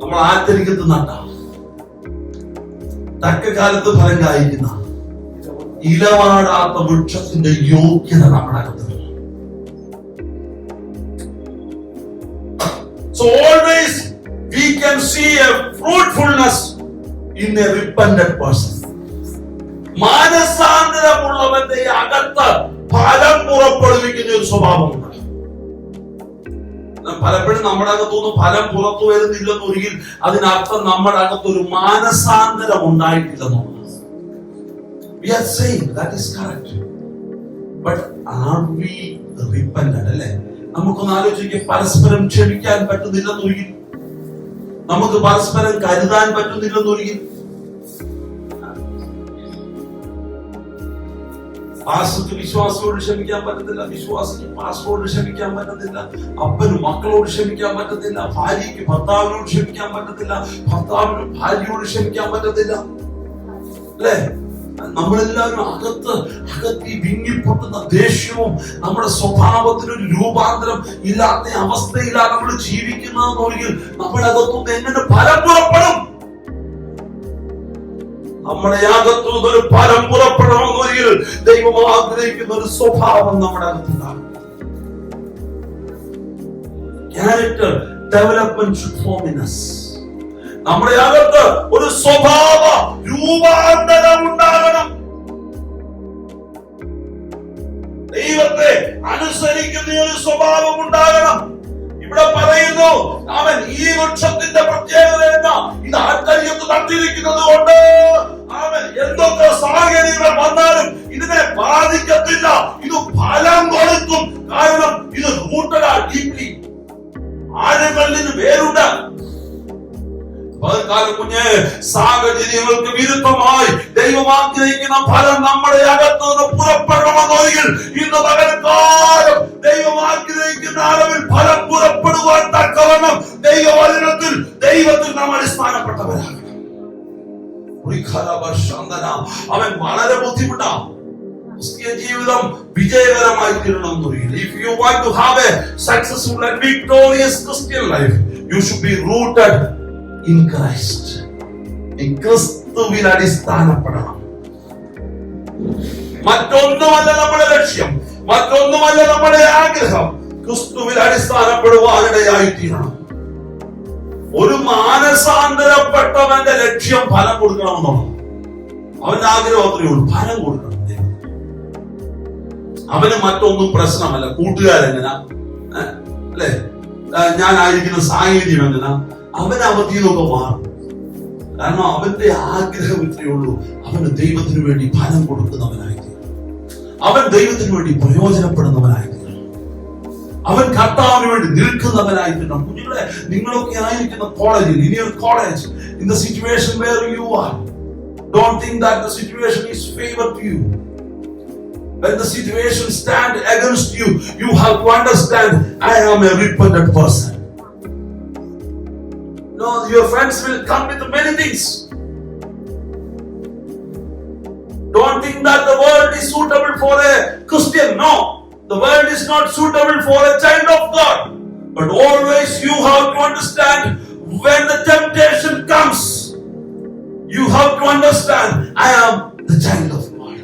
നമ്മൾ ആറ്റരികത്ത് നട്ട തക്ക കാലത്ത് ഫലം കായ്ക്കുന്ന ഇലവാടാത്ത വൃക്ഷത്തിന്റെ യോഗ്യത നമ്മുടെ അകത്ത്. So always we can see a fruitfulness in a repentant person. മാനസാന്തരമുള്ളവന്റെ അകത്ത് ഫലം പുറപ്പെടുവിക്കുന്ന ഒരു സ്വഭാവമുണ്ട്. പലപ്പോഴും നമ്മുടെ അകത്തുനിന്ന് ഫലം പുറത്തു വരുന്നില്ലെന്നൊരിക്കൽ അതിനർത്ഥം നമ്മുടെ അകത്തൊരു മാനസാന്തരം ഉണ്ടായിട്ടില്ലെന്നുള്ളത്. We are saying that is correct, but are we repentant? അല്ലേ? നമുക്കൊന്ന് ആലോചിക്കുക. പരസ്പരം ക്ഷമിക്കാൻ പറ്റുന്നില്ലെന്നൊരിക്കൽ, നമുക്ക് പരസ്പരം കരുതാൻ പറ്റുന്നില്ലെന്നൊരിക്കൽ, പാസ്റ്റർക്ക് വിശ്വാസിയോട് ക്ഷമിക്കാൻ പറ്റത്തില്ല, വിശ്വാസിക്ക് പാസ്റ്ററോട് ക്ഷമിക്കാൻ പറ്റത്തില്ല, അപ്പന് മക്കളോട് ക്ഷമിക്കാൻ പറ്റത്തില്ല, ഭാര്യയ്ക്ക് ഭർത്താവിനോട് ക്ഷമിക്കാൻ പറ്റത്തില്ല, ഭർത്താവിന് ഭാര്യയോട് ക്ഷമിക്കാൻ പറ്റത്തില്ല. അല്ലേ? നമ്മളെല്ലാവരും അകത്ത് ഈ വിങ്ങിപ്പൊട്ടുന്ന ദേഷ്യവും നമ്മുടെ സ്വഭാവത്തിനൊരു രൂപാന്തരം ഇല്ലാത്ത അവസ്ഥയിലാണ് നമ്മൾ ജീവിക്കുന്നതെന്നൊരിക്കൽ നമ്മുടെ അകത്തുനിന്ന് എങ്ങനെ ഫലം പുറപ്പെടും? നമ്മുടെ അകത്തുനിന്ന് ഒരു ഫലം പുറപ്പെടണമെന്നൊരിക്കൽ ദൈവം ആഗ്രഹിക്കുന്ന ഒരു സ്വഭാവം നമ്മുടെ അകത്തുണ്ടാകും. Character development should form in us. നമ്മുടെ അകത്ത് ഒരു സ്വഭാവ രൂപാന്തരം ഉണ്ടാകണം. ദൈവത്തെ അനുസരിക്കുന്ന ഒരു സ്വഭാവം ഉണ്ടാകണം. ഇവിടെ പറയുന്നു, അവൻ ഈ വൃക്ഷത്തിന്റെ പ്രത്യേകത എന്താ? ഇത് ആറ്റരികത്ത് നട്ടിരിക്കുന്നത് കൊണ്ട് അവൻ എന്തൊക്കെ സാഹചര്യങ്ങൾ വന്നാലും ഇതിനെ ബാധിക്കത്തില്ല. ഇത് ഫലം കൊടുക്കും. കാരണം ഇത് റൂട്ടഡ് ഡീപ്ലി, ആഴങ്ങളിൽ വേരുണ്ട്. കുഞ്ഞ് സാഹചര്യങ്ങൾക്ക് വിരുദ്ധമായി ദൈവം ആഗ്രഹിക്കുന്ന ഫലം നമ്മുടെ അകത്ത് നിന്ന് പുറപ്പെടണമെന്നൊരിക്കൽ ഇന്ന് പകൽക്കാലം ദൈവം ആഗ്രഹിക്കുന്ന അളവിൽ ഫലം പുറപ്പെടുവാൻ തക്കവണ്ണം ദൈവത്തിൽ നാം അടിസ്ഥാനപ്പെട്ടവരാകണം. അവൻ വളരെ ബുദ്ധിമുട്ടാണ്. ക്രിസ്തീയ ജീവിതം വിജയകരമായി തീരണമെന്നൊരിക്കൽ, if you want to have a successful and victorious Christian life, you should be rooted in Christ. ക്രിസ്തുവിൽ അടിസ്ഥാനപ്പെടണം. മറ്റൊന്നുമല്ല നമ്മുടെ ലക്ഷ്യം, മറ്റൊന്നുമല്ല നമ്മുടെ ആഗ്രഹം. ക്രിസ്തുവിൽ അടിസ്ഥാനപ്പെടുവാനിടയായിത്തീരണം. ഒരു മാനസാന്തരപ്പെട്ടവന്റെ ലക്ഷ്യം ഫലം കൊടുക്കണമെന്നുള്ളത്. അവന്റെ ആഗ്രഹം അത്രയേ ഉള്ളൂ, ഫലം കൊടുക്കണം. അവന് മറ്റൊന്നും പ്രശ്നമല്ല. കൂട്ടുകാരെങ്ങനാ, അല്ലെ, ഞാനായിരിക്കുന്ന സാഹചര്യം എങ്ങനാ, അവൻ അവധിയിലൊക്കെ മാറും. കാരണം അവന്റെ ആഗ്രഹം ഇത്രയേ ഉള്ളൂ, അവന് ദൈവത്തിന് വേണ്ടി ഫലം കൊടുക്കുന്നവനായിത്തീരും. അവൻ ദൈവത്തിന് വേണ്ടി പ്രയോജനപ്പെടുന്നവനായിത്തീരും. അവൻ കർത്താവിന് വേണ്ടി നിൽക്കുന്നവനായിത്തീരണം. കുഞ്ഞുങ്ങളെ, നിങ്ങളൊക്കെ ആയിരിക്കുന്ന കോളേജിൽ, in your college, in the situation where you are, don't think that the situation is favour to you. When the situation stand against you, you have to understand, I am a repentant person. No, your friends will come with many things. Don't think that the world is suitable for a Christian. No, the world is not suitable for a child of God. But always you have to understand, when the temptation comes, you have to understand, I am the child of God.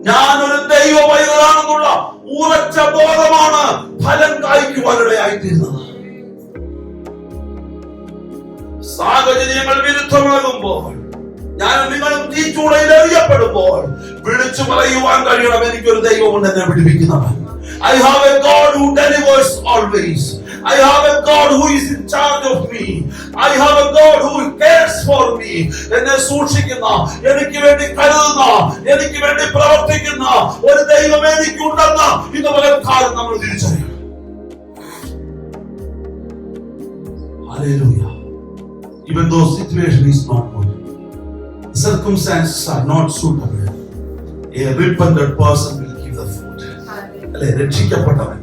ഞാൻ ഒരു ദൈവ പൈതലാണെന്നുള്ള ഉറച്ച ബോധമാണ് ഫലം കായ്ക്കുവാനിടയായിത്തീരുന്നത്. സാഹചര്യങ്ങൾ വിരുദ്ധമാകുമ്പോൾ, ഞാനും നിങ്ങളും തീച്ചൂളയിൽ എറിയപ്പെടുമ്പോൾ വിളിച്ചു പറയുവാൻ കഴിയണം, എനിക്കൊരു ദൈവമുണ്ട് എന്നെ വിടുവിക്കുന്നവൻ. I have a God who delivers always. I have a God who is in charge of me. I have a God who cares for me. എന്നെ സൂക്ഷിക്കുന്ന, എനിക്ക് വേണ്ടി കരുതുന്ന, എനിക്ക് വേണ്ടി പ്രവർത്തിക്കുന്ന ഒരു ദൈവം എനിക്കുണ്ടെന്ന് ഇന്ന് പകൽക്കാലം നമ്മൾ തിരിച്ചറിയണം. Hallelujah. Even though situation is not good, circumstances are not suitable, a repentant person will give the fruit. അല്ലെ, രക്ഷിക്കപ്പെട്ടവൻ,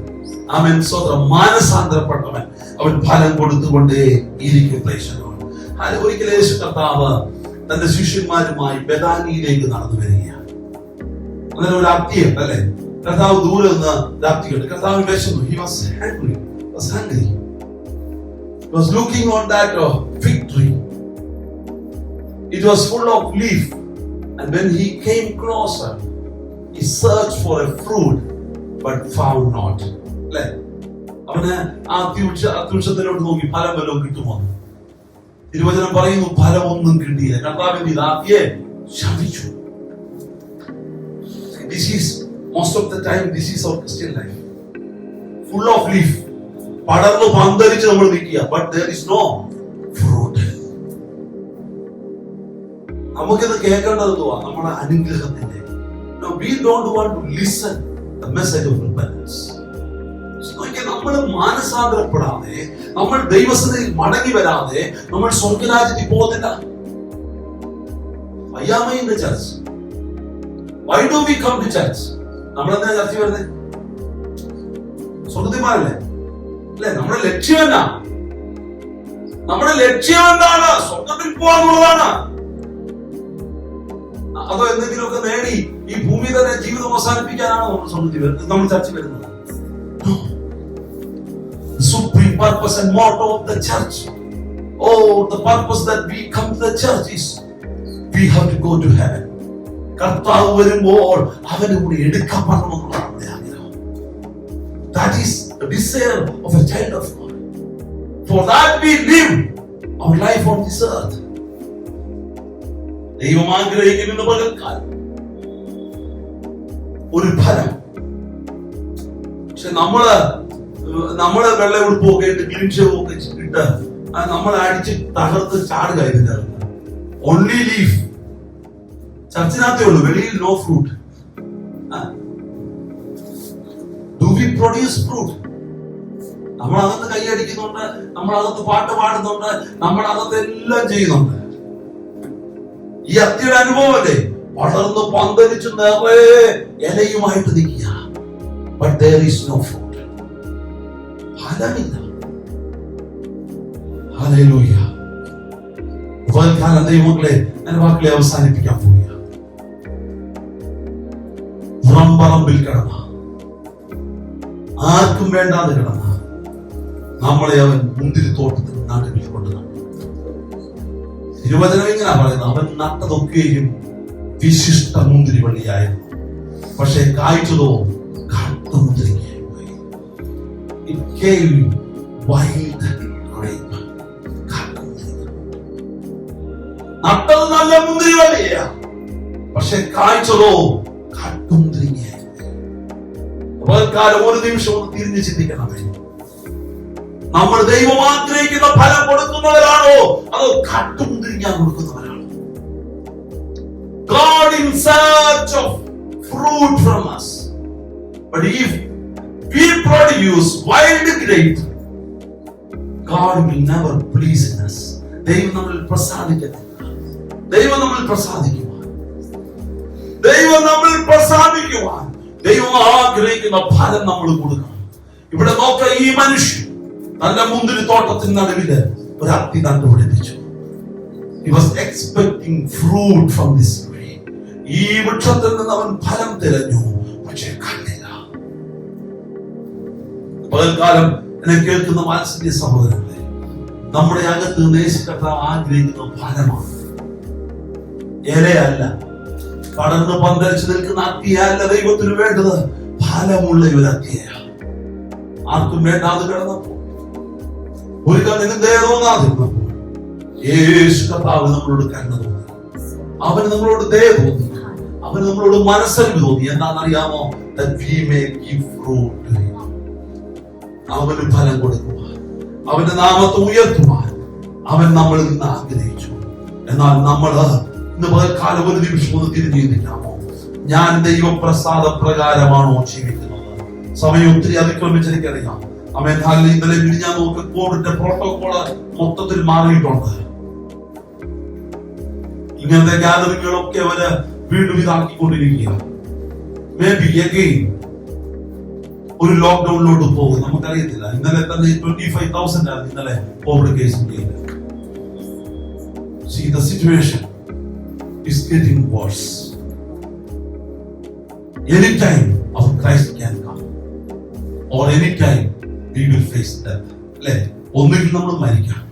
അവൻ സ്വന്തം മാനസാന്തരപ്പെട്ടവൻ, അവൻ ഫലം കൊടുത്തുകൊണ്ടേ ഇരിക്കും. ഒരിക്കൽ യേശു കർത്താവ് തന്റെ ശിഷ്യന്മാരുമായി ബെഥാനിയിലേക്ക് നടന്നു വരികയാണ്. അങ്ങനെ ഒരു അത്തിയുണ്ട്, അല്ലെ, കർത്താവ് ദൂരെ നിന്ന് രാത്രിയുണ്ട്. കർത്താവ് വിശന്നു. He was hungry. He was looking on that fig tree. It was full of leaf, and when he came closer, he searched for a fruit but found not. അല്ലെ, അവന് ആ അത്യുഷത്തിലോട്ട് നോക്കി ഫലം വല്ലതും കിട്ടുമോ? തിരുവചനം പറയുന്നു, ഫലമൊന്നും കിട്ടിയില്ല. കർത്താവിന്റെ ഇതാക്കിയെ ശപിച്ചു. This is most of the time, this is our Christian life, full of leaf, പടർന്നു പന്തലിച്ച് നമ്മൾ നിൽക്കുക, but there is no fruit. നമുക്കിത് കേൾക്കേണ്ടത് നമ്മുടെ അനുഗ്രഹത്തിന്റെ. No, we don't want to listen the message of repentance. നമ്മൾ മാനസാന്തരപ്പെടാതെ, നമ്മൾ ദൈവസന്നിധിയിൽ മടങ്ങി വരാതെ നമ്മൾ സ്വർഗ്ഗരാജ്യത്തിൽ പോകുന്നില്ല. Why am I in the church? Why do we come to church? നമ്മൾ എന്താ ചർച്ച വരുന്നത്? സ്വർഗ്ഗത്തിമാരല്ലേ? അല്ലെ, നമ്മുടെ ലക്ഷ്യം എന്നാ? നമ്മുടെ ലക്ഷ്യം എന്താണ്? സ്വർഗ്ഗത്തിൽ പോകാന്നുള്ളതാണ്. അതോ എന്തെങ്കിലുമൊക്കെ നേടി ഈ ഭൂമി തന്നെ ജീവിതം അവസാനിപ്പിക്കാനാണ് നമ്മൾ സ്വർഗ്ഗത്തിൽ വരുന്നത്, നമ്മൾ ചർച്ച വരുന്നത്? The supreme purpose and motto of the church, the purpose that we come to the church is we have to go to heaven. കർത്താവ് വരുമ്പോൾ അവന് കൂടി എടുക്കപ്പെടണമെന്നുള്ളതാണ് ആഗ്രഹം. That is the desire of a child of God. For that we live our life on this earth. ദൈവം ആഗ്രഹിക്കുന്ന പകൽക്കാലം ഒരു ഫലം. പക്ഷെ നമ്മള് വെള്ള ഉടുപ്പൊക്കെ ഇട്ട് ക്ലീൻ ഷേവ് ഒക്കെ ഇട്ട് നമ്മൾ അടിച്ച് തകർത്ത് ചാടുക. ഇതിന്റെ ഓൺലി ലീഫ് ചർച്ചിനകത്തേ ഉള്ളൂ, വെളിയിൽ no fruit. Do we produce fruit? നമ്മളകത്ത് കൈയടിക്കുന്നുണ്ട്, നമ്മളകത്ത് പാട്ട് പാടുന്നുണ്ട്, നമ്മളകത്ത് എല്ലാം ചെയ്യുന്നുണ്ട്. ഈ അത്തിയുടെ അനുഭവം അല്ലേ, വളർന്ന് പന്തലിച്ച് നിറയെ ഇലയുമായിട്ട് നിൽക്കുക. But there is no fruit. ഫലമില്ല. ഹല്ലേലൂയ. വൽക്കാലം ദൈവമക്കളെ, ഞാൻ വാക്കുകളെ അവസാനിപ്പിക്കാൻ പോവുക. പറമ്പിൽ കിടന്ന, ആർക്കും വേണ്ടാതെ കിടന്ന നമ്മളെ അവൻ മുന്തിരിത്തോട്ടത്തിന് നടുവിൽ കൊണ്ടുവന്നു. തിരുവചനം ഇങ്ങനെ പറയുന്നത്, അവൻ നട്ടതൊക്കെയും വിശിഷ്ട മുന്തിരിവള്ളിയായിരുന്നു, പക്ഷെ കായ്ച്ചതോ കാട്ടുമുന്തിരിങ്ങയായി പോയി. It gave wild grape. നട്ടത് നല്ല മുന്തിരിവള്ളിയാ, പക്ഷെ കായ്ച്ചതോ കാട്ടുമുന്തിരിങ്ങയായി. ഒരു നിമിഷം ഒന്ന് തിരിഞ്ഞു ചിന്തിക്കണമേ. നമ്മൾ ദൈവം ആഗ്രഹിക്കുന്ന ഫലം കൊടുക്കുന്നവരാണോ അതോ കാട്ടുമുന്തിരിങ്ങ കൊടുക്കുന്നവരാണോ? God in search of fruit from us, but if we produce wild grape, God will never please in us. ദൈവം നമ്മിൽ പ്രസാദിക്കുവാൻ, ദൈവം നമ്മിൽ പ്രസാദിക്കുവാൻ ദൈവം ആഗ്രഹിക്കുന്ന ഫലം നമ്മൾ കൊടുക്കണം. ഇവിടെ നോക്ക, ഈ മനുഷ്യൻ തന്റെ മുന്തിരി തോട്ടത്തിന് നടുവില് ഒരു അത്തി നട്ടുപിടിപ്പിച്ചു. He was expecting fruit from this tree. ഈ വൃക്ഷത്തിൽ നിന്ന് അവൻ ഫലം തിരഞ്ഞു, പക്ഷേ കണ്ടില്ല. പകൽക്കാലം എന്നെ കേൾക്കുന്ന വാത്സല്യ സഹോദരങ്ങളെ, നമ്മുടെ അകത്ത് യേശു കർത്താവ് ആഗ്രഹിക്കുന്ന ഫലമാണ്, ഇലയല്ല. പടർന്ന് പന്തലിച്ച് നിൽക്കുന്ന അത്തിയല്ല ദൈവത്തിന് വേണ്ടത്, ഫലമുള്ള ഒരു അത്തിയാണ്. ആർക്കും വേണ്ടാതെ കിടന്നപ്പോൾ, ഒരു കണ്ണിനും ദയ തോന്നാതിരുന്നപ്പോൾ യേശു കർത്താവ് നമ്മളോട് കരുണ തോന്നി, അവന് നമ്മളോട് ദയ തോന്നി, അവന് നമ്മളോട് മനസ്സലിവ് തോന്നി. എന്താണെന്നറിയാമോ? That we may give fruit to him. അവന് ഫലം കൊടുക്കുവാൻ, അവന്റെ നാമത്തെ ഉയർത്തുവാൻ അവൻ നമ്മളിൽ നിന്ന് ആഗ്രഹിച്ചു. എന്നാൽ നമ്മൾ ഇന്ന് പകൽക്കാലം ഒരു നിമിഷം ഒന്ന് തിരിഞ്ഞു ചിന്തിക്കാമോ? ഞാൻ ദൈവപ്രസാദ പ്രകാരമാണോ ജീവിക്കുന്നത്? സമയം ഒത്തിരി അതിക്രമിച്ചെനിക്കറിയാം. അവൻ ഇന്നലെ ഞാൻ നോക്കി കോവിഡിന്റെ പ്രോട്ടോകോള് മൊത്തത്തിൽ മാറിയിട്ടുണ്ട്. ഇങ്ങനത്തെ ഗാദറിങ്ങുകളൊക്കെ അവര് വീണ്ടും ഇതാക്കിക്കൊണ്ടിരിക്കുക. മേ ബി അഗെയിൻ ഒരു ലോക്ക്ഡൌണിലോട്ട് പോകും, നമുക്കറിയത്തില്ല. ഇന്നലെ തന്നെ 25,000 ആണ് ഇന്നലെ Covid case. See, the situation is getting worse. Anytime our Christ can come, or anytime we will face death. അല്ലേ? ഒന്നുകിൽ നമ്മൾ മരിക്കാം,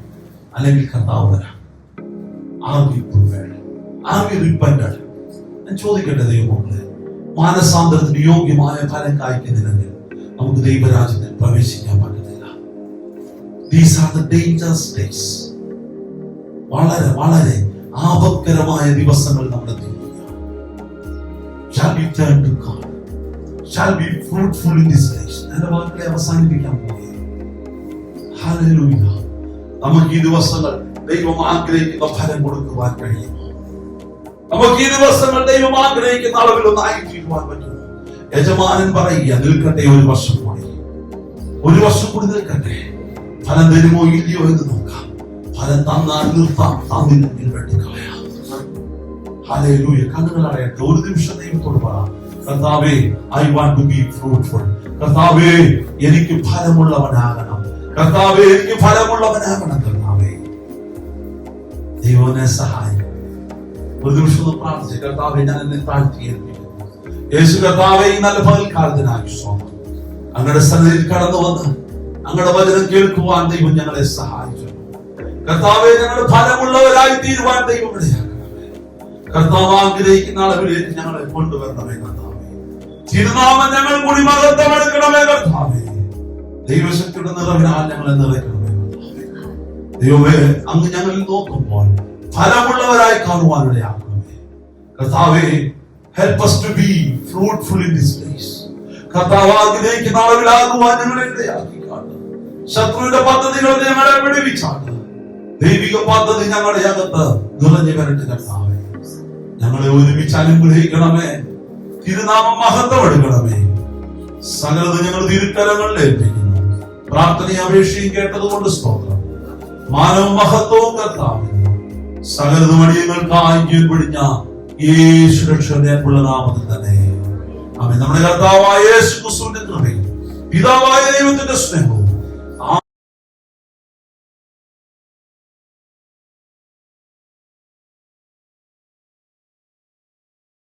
അല്ലെങ്കിൽ കർത്താവ് വരാം. Are we prepared? Are we repented? ഞാൻ ചോദിക്കട്ടെ ദൈവമക്കളെ, മാനസാന്തരത്തിന് യോഗ്യമായ ഫലം കായ്ക്കുന്നില്ലെങ്കിൽ നമുക്ക് ദൈവരാജ്യത്തിൽ പ്രവേശിക്കാൻ പറ്റത്തില്ല. These are the dangerous days. വളരെ വളരെ ആപത്കരമായ ദിവസങ്ങൾ നമ്മുടെ ജീവിതത്തിലാണ്. Shall we turn to God? Shall we be fruitful in these days? എന്റെ വാക്കുകളെ അവസാനിപ്പിക്കാൻ പോവുകയാണ്. Hallelujah. നമുക്ക് ഈ ദിവസങ്ങൾ ദൈവം ആഗ്രഹിക്കുന്ന ഫലം കൊടുക്കുവാൻ കഴിയുമോ? നമുക്ക് ഈ ദിവസങ്ങൾ ദൈവം ആഗ്രഹിക്കുന്ന അളവിൽ ഒന്ന് ആയിരിക്കുവാൻ പറ്റുമോ? യജമാനൻ പറയുക, നിൽക്കട്ടെ ഒരു വർഷം കൂടി, ഒരു വർഷം കൂടി നിൽക്കട്ടെ, ഫലം തരുമോ ഇല്ലയോ എന്ന് നോക്കാം. ഫലം തന്നാൽ നിർത്താം, തന്നില്ലെങ്കിൽ വെട്ടിക്കളയാം. ഹല്ലേലൂയ. കണ്ണുകൾ അടയട്ടെ. ഒരു നിമിഷം ദൈവത്തോട് പറ, കർത്താവേ, I want to be fruitful. കർത്താവേ, എനിക്ക് ഫലമുള്ളവനാകണം. കർത്താവേ, എനിക്ക് ഫലമുള്ളവനാകണം. കർത്താവേ, ദൈവനെ സഹായിക്കും. ഒരു നിമിഷം പ്രാർത്ഥിച്ച്, കർത്താവേ, ഞാൻ എന്നെ താഴ്ത്തിയിരിക്കുന്നു. യേശു കർത്താവേ, ഈ നല്ല പകൽക്കാലത്തിനായി സ്തോത്രം. അങ്ങയുടെ സന്നിധിയിൽ കടന്നു വന്ന് അങ്ങയുടെ വചനം കേൾക്കുവാൻ ദൈവം ഞങ്ങളെ സഹായിച്ചു. കർത്താവേ, ഞങ്ങളുടെ ഫലമുള്ളവരായി തീരുവാൻ ദൈവം ഇടയാക്കണമേ. കർത്താവ് ആഗ്രഹിക്കുന്ന അളവിലേക്ക് ഞങ്ങളെ കൊണ്ടുവരണമേ. കർത്താവേ, തിരുനാമം ഞങ്ങൾ കൂടി മഹത്വമെടുക്കണമേ. കർത്താവേ, ദൈവശക്തിയുടെ നിറവിനാൽ ഞങ്ങളെ നിറയ്ക്കണമേ. ദൈവമേ, അങ്ങ് ഞങ്ങളിൽ നോക്കുമ്പോൾ ഫലമുള്ളവരായി കാണുവാൻ ഇടയാക്കണമേ. കർത്താവേ, help us to be fruitful in this place. കർത്താവ് ആഗ്രഹിക്കുന്ന അളവിലാകുവാൻ ഞങ്ങളെ ഇടയാക്കി കാണുക. ശത്രുവിന്റെ പദ്ധതികൾ ഞങ്ങളെ വിടുവിച്ചാണ്. ദൈവിക പദ്ധതി ഞങ്ങളുടെ അകത്ത് നിറഞ്ഞു വരട്ടെ. കർത്താവേ, ഞങ്ങളെ ഒരുമിച്ച് അനുഗ്രഹിക്കണമേ. തിരുനാമം മഹത്വം എടുക്കണമേ. സകലത് ഞങ്ങൾ തിരുക്കരങ്ങളിൽ ഏൽപ്പിക്കുന്നു. പ്രാർത്ഥനയും അപേക്ഷയും കേട്ടതുകൊണ്ട് സ്തോത്രം. മാനവും മഹത്വവും കർത്താവ് സകലത് മടിയങ്ങൾക്കായി കീഴ്പിടിഞ്ഞ യേശു രക്ഷകനുള്ള നാമത്തിൽ തന്നെ ആമേൻ. നമ്മുടെ കർത്താവായ യേശു ക്രിസ്തുവിന്റെ കൃപയും പിതാവായ ദൈവത്തിന്റെ സ്നേഹവും